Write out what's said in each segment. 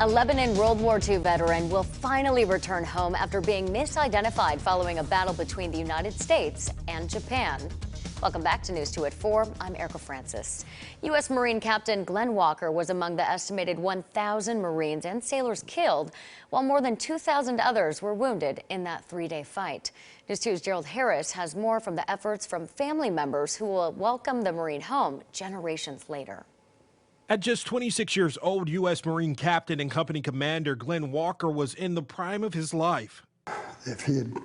A Lebanon World War II veteran will finally return home after being misidentified following a battle between the United States and Japan. Welcome back to News 2 at 4. I'm Erica Francis. U.S. Marine Captain Glenn Walker was among the estimated 1,000 Marines and sailors killed, while more than 2,000 others were wounded in that three-day fight. News 2's Gerald Harris has more from the efforts from family members who will welcome the Marine home generations later. At just 26 years old, U.S. Marine Captain and Company Commander Glenn Walker was in the prime of his life. If he had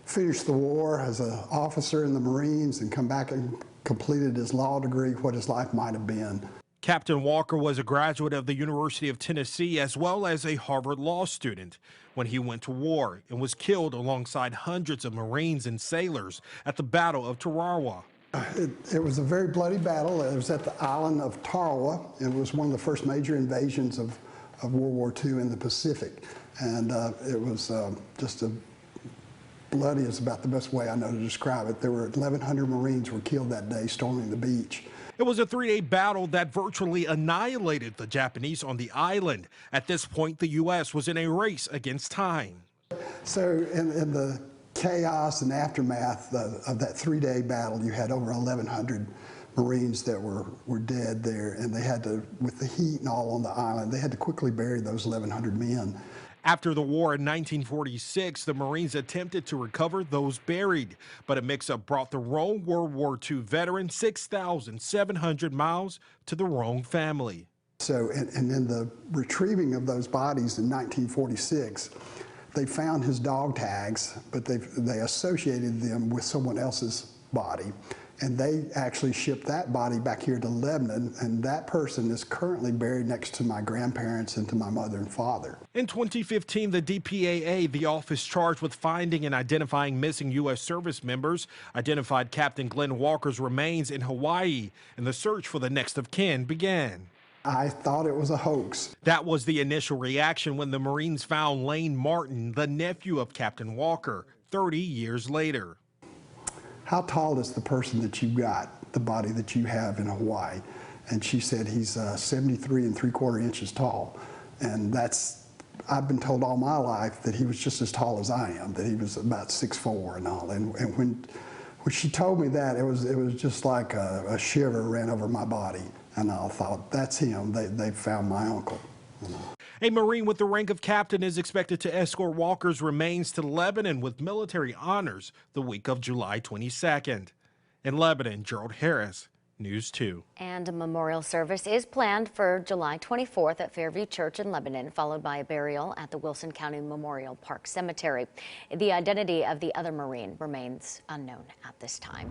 finished the war as an officer in the Marines and come back and completed his law degree, what his life might have been. Captain Walker was a graduate of the University of Tennessee as well as a Harvard law student when he went to war and was killed alongside hundreds of Marines and sailors at the Battle of Tarawa. It was a very bloody battle. It was at the island of Tarawa. It was one of the first major invasions of World War II in the Pacific. And it was just a bloody is about the best way I know to describe it. There were 1,100 Marines were killed that day storming the beach. It was a three-day battle that virtually annihilated the Japanese on the island. At this point, the U.S. was in a race against time. So in the chaos and aftermath of that three-day battle, you had over 1,100 Marines that were dead there, and they had to, with the heat and all on the island, they had to quickly bury those 1,100 men. After the war in 1946, the Marines attempted to recover those buried, but a mix-up brought the wrong World War II veteran 6,700 miles to the wrong family. So, and in the retrieving of those bodies in 1946, they found his dog tags, but they associated them with someone else's body. And they actually shipped that body back here to Lebanon, and that person is currently buried next to my grandparents and to my mother and father. In 2015, the DPAA, the office charged with finding and identifying missing U.S. service members, identified Captain Glenn Walker's remains in Hawaii, and the search for the next of kin began. I thought it was a hoax. That was the initial reaction when the Marines found Lane Martin, the nephew of Captain Walker, 30 years later. How tall is the person that you got, the body that you have in Hawaii? And she said he's 73 3/4 inches tall. And I've been told all my life that he was just as tall as I am, that he was about 6'4" and all. And when she told me that, it was just like a shiver ran over my body. And I thought, that's him. They found my uncle. A Marine with the rank of captain is expected to escort Walker's remains to Lebanon with military honors the week of July 22nd. In Lebanon, Gerald Harris, News 2. And a memorial service is planned for July 24th at Fairview Church in Lebanon, followed by a burial at the Wilson County Memorial Park Cemetery. The identity of the other Marine remains unknown at this time.